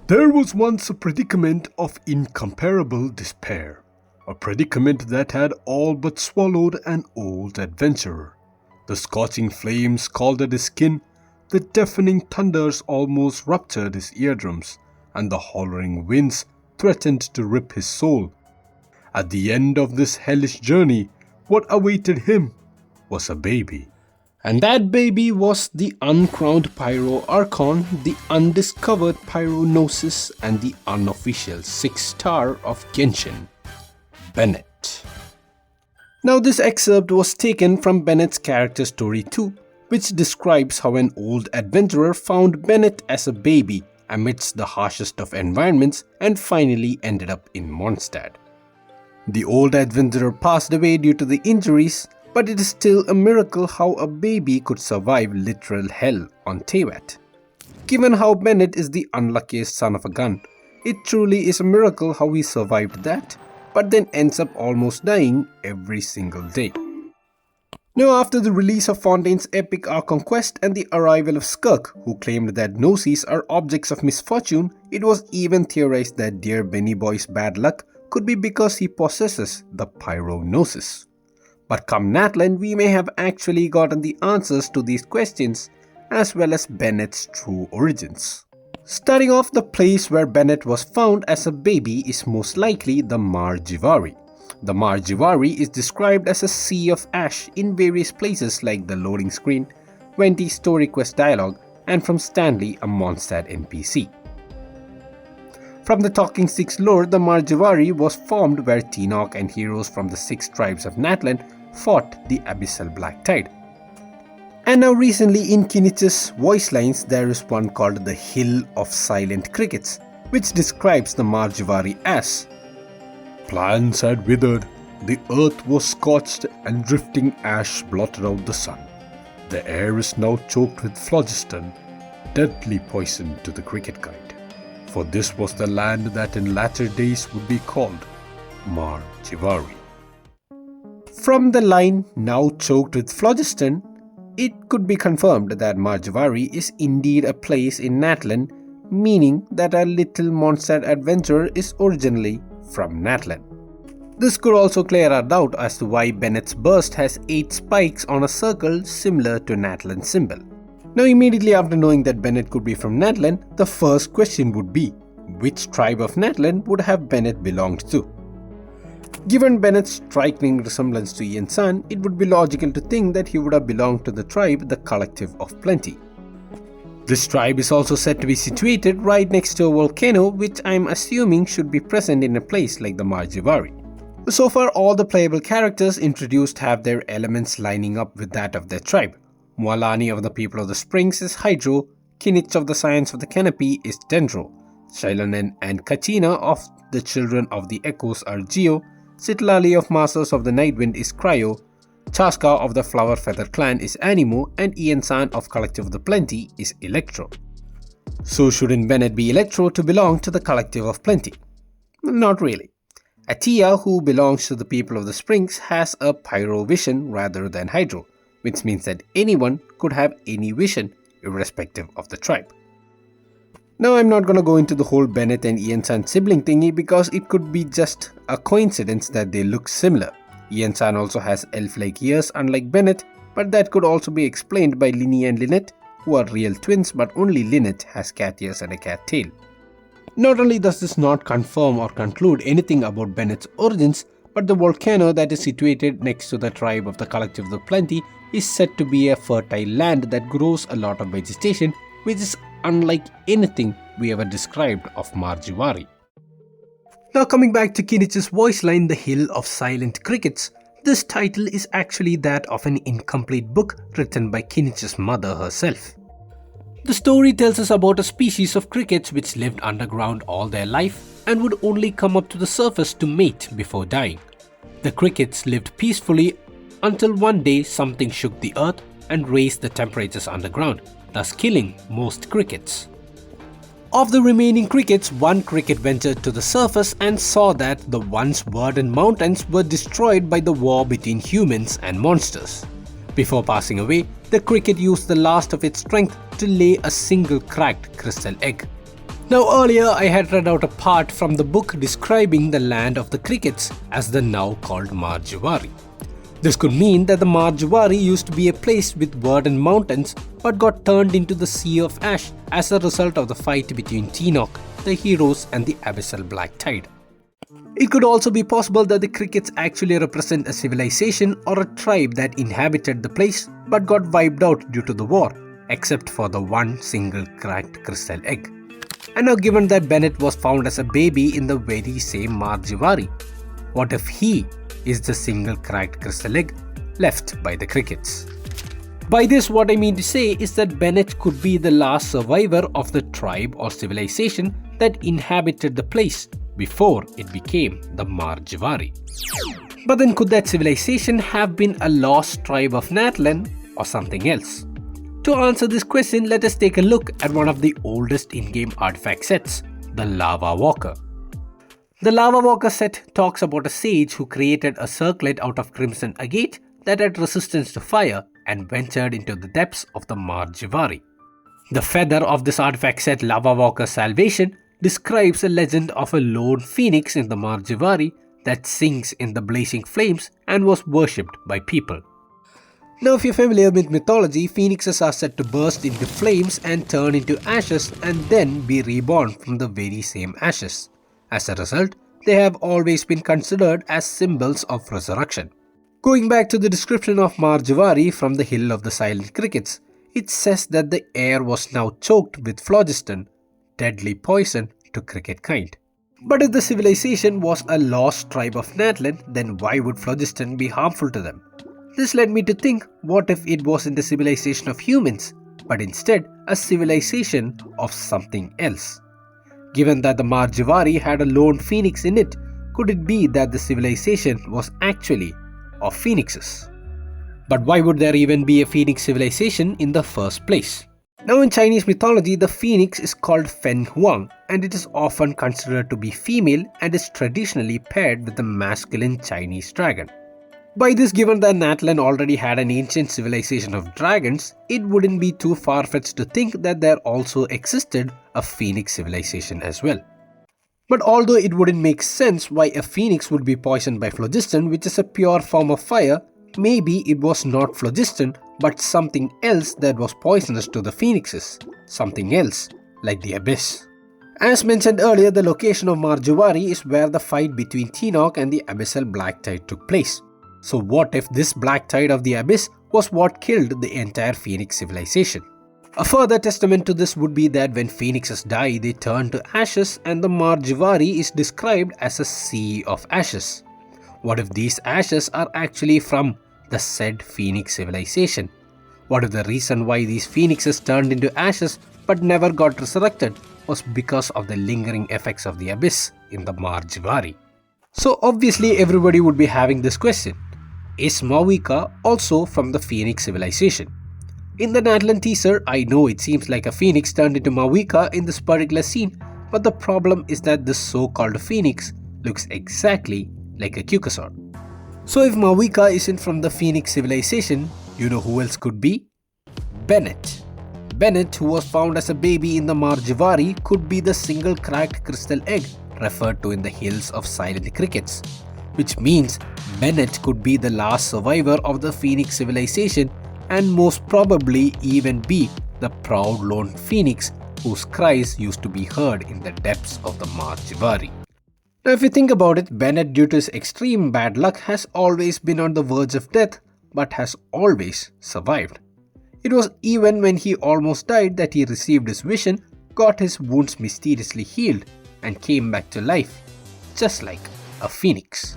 There was once a predicament of incomparable despair, a predicament that had all but swallowed an old adventurer. The scorching flames scalded his skin, the deafening thunders almost ruptured his eardrums, and the hollering winds threatened to rip his soul. At the end of this hellish journey, what awaited him was a baby. And that baby was the uncrowned Pyro Archon, the undiscovered Pyro Gnosis, and the unofficial 6-star of Genshin, Bennett. Now this excerpt was taken from Bennett's character story 2, which describes how an old adventurer found Bennett as a baby amidst the harshest of environments and finally ended up in Mondstadt. The old adventurer passed away due to the injuries, but it is still a miracle how a baby could survive literal hell on Teyvat. Given how Bennett is the unluckiest son of a gun, it truly is a miracle how he survived that, but then ends up almost dying every single day. Now after the release of Fontaine's epic Archon quest and the arrival of Skirk, who claimed that Gnosis are objects of misfortune, it was even theorized that dear Benny Boy's bad luck could be because he possesses the Pyro Gnosis. But come Natlan, we may have actually gotten the answers to these questions, as well as Bennett's true origins. Starting off, the place where Bennett was found as a baby is most likely the Mare Jivari. The Mare Jivari is described as a sea of ash in various places like the loading screen, 20 story quest dialogue, and from Stanley, a Mondstadt NPC. From the Talking Sticks lore, the Mare Jivari was formed where Tinoch and heroes from the 6 tribes of Natlan fought the Abyssal Black Tide. And now recently in Kinich's voice lines, there is one called the Hill of Silent Crickets, which describes the Mare Jivari as: plants had withered, the earth was scorched, and drifting ash blotted out the sun. The air is now choked with phlogiston, deadly poison to the cricket kind. For this was the land that in latter days would be called Mare Jivari. From the line, now choked with phlogiston, it could be confirmed that Mare Jivari is indeed a place in Natlan, meaning that our little Mondstadt adventurer is originally from Natlan. This could also clear our doubt as to why Bennett's burst has 8 spikes on a circle similar to Natlan's symbol. Now immediately after knowing that Bennett could be from Natlan, the first question would be, which tribe of Natlan would have Bennett belonged to? Given Bennett's striking resemblance to Ian San, it would be logical to think that he would have belonged to the tribe the Collective of Plenty. This tribe is also said to be situated right next to a volcano, which I am assuming should be present in a place like the Mare Jivari. So far, all the playable characters introduced have their elements lining up with that of their tribe. Mualani of the People of the Springs is Hydro, Kinich of the Science of the Canopy is Dendro, Shilonen and Kachina of the Children of the Echoes are Geo, Sitlali of Masters of the Nightwind is Cryo, Chaska of the Flower Feather Clan is Animo, and Ian San of Collective of the Plenty is Electro. So shouldn't Bennett be Electro to belong to the Collective of Plenty? Not really. Atia, who belongs to the People of the Springs, has a Pyro vision rather than Hydro, which means that anyone could have any vision irrespective of the tribe. Now I'm not gonna go into the whole Bennett and Ian San sibling thingy because it could be just a coincidence that they look similar. Ian San also has elf-like ears unlike Bennett, but that could also be explained by Linny and Lynette, who are real twins, but only Lynette has cat ears and a cat tail. Not only does this not confirm or conclude anything about Bennett's origins, but the volcano that is situated next to the tribe of the Collective of the Plenty is said to be a fertile land that grows a lot of vegetation, which is unlike anything we ever described of Mare Jivari. Now coming back to Kinich's voice line, The Hill of Silent Crickets, this title is actually that of an incomplete book written by Kinich's mother herself. The story tells us about a species of crickets which lived underground all their life and would only come up to the surface to mate before dying. The crickets lived peacefully until one day something shook the earth and raised the temperatures underground, thus killing most crickets. Of the remaining crickets, one cricket ventured to the surface and saw that the once verdant mountains were destroyed by the war between humans and monsters. Before passing away, the cricket used the last of its strength to lay a single cracked crystal egg. Now earlier I had read out a part from the book describing the land of the crickets as the now called Mare Jivari. This could mean that the Mare Jivari used to be a place with verdant mountains but got turned into the Sea of Ash as a result of the fight between Tenoch, the heroes, and the Abyssal Black Tide. It could also be possible that the crickets actually represent a civilization or a tribe that inhabited the place but got wiped out due to the war, except for the one single cracked crystal egg. And now given that Bennett was found as a baby in the very same Mare Jivari, what if he is the single cracked crystal egg left by the crickets? By this, what I mean to say is that Bennett could be the last survivor of the tribe or civilization that inhabited the place before it became the Mare Jivari. But then could that civilization have been a lost tribe of Natlan or something else? To answer this question, let us take a look at one of the oldest in-game artifact sets, the Lava Walker. The Lava Walker set talks about a sage who created a circlet out of crimson agate that had resistance to fire and ventured into the depths of the Mare Jivari. The feather of this artifact set, Lava Walker's Salvation, describes a legend of a lone phoenix in the Mare Jivari that sings in the blazing flames and was worshipped by people. Now if you're familiar with mythology, phoenixes are said to burst into flames and turn into ashes and then be reborn from the very same ashes. As a result, they have always been considered as symbols of resurrection. Going back to the description of Mare Jivari from the Hill of the Silent Crickets, it says that the air was now choked with phlogiston, deadly poison to cricket kind. But if the civilization was a lost tribe of Natlan, then why would phlogiston be harmful to them? This led me to think, what if it wasn't a civilization of humans, but instead a civilization of something else? Given that the Mare Jivari had a lone phoenix in it, could it be that the civilization was actually of phoenixes? But why would there even be a phoenix civilization in the first place? Now in Chinese mythology, the phoenix is called Fen Huang and it is often considered to be female and is traditionally paired with the masculine Chinese dragon. By this, given that Natlan already had an ancient civilization of dragons, it wouldn't be too far-fetched to think that there also existed a phoenix civilization as well. But although it wouldn't make sense why a phoenix would be poisoned by phlogiston, which is a pure form of fire, maybe it was not phlogiston but something else that was poisonous to the phoenixes, something else like the abyss. As mentioned earlier, the location of Mare Jivari is where the fight between Tenoch and the Abyssal Black Tide took place. So what if this Black Tide of the Abyss was what killed the entire Phoenix civilization? A further testament to this would be that when phoenixes die, they turn to ashes and the Mare Jivari is described as a sea of ashes. What if these ashes are actually from the said Phoenix civilization? What if the reason why these phoenixes turned into ashes but never got resurrected was because of the lingering effects of the Abyss in the Mare Jivari? So obviously everybody would be having this question. Is Mavica also from the Phoenix civilization? In the Natlan teaser, I know it seems like a phoenix turned into Mavica in this particular scene, but the problem is that this so-called phoenix looks exactly like a Cucusaur. So if Mavica isn't from the Phoenix civilization, you know who else could be? Bennett. Bennett, who was found as a baby in the Mare Jivari, could be the single cracked crystal egg referred to in the Hills of Silent Crickets, which means Bennett could be the last survivor of the Phoenix civilization and most probably even be the proud lone phoenix whose cries used to be heard in the depths of the Mare Jivari. Now if you think about it, Bennett, due to his extreme bad luck, has always been on the verge of death but has always survived. It was even when he almost died that he received his vision, got his wounds mysteriously healed and came back to life, just like a phoenix.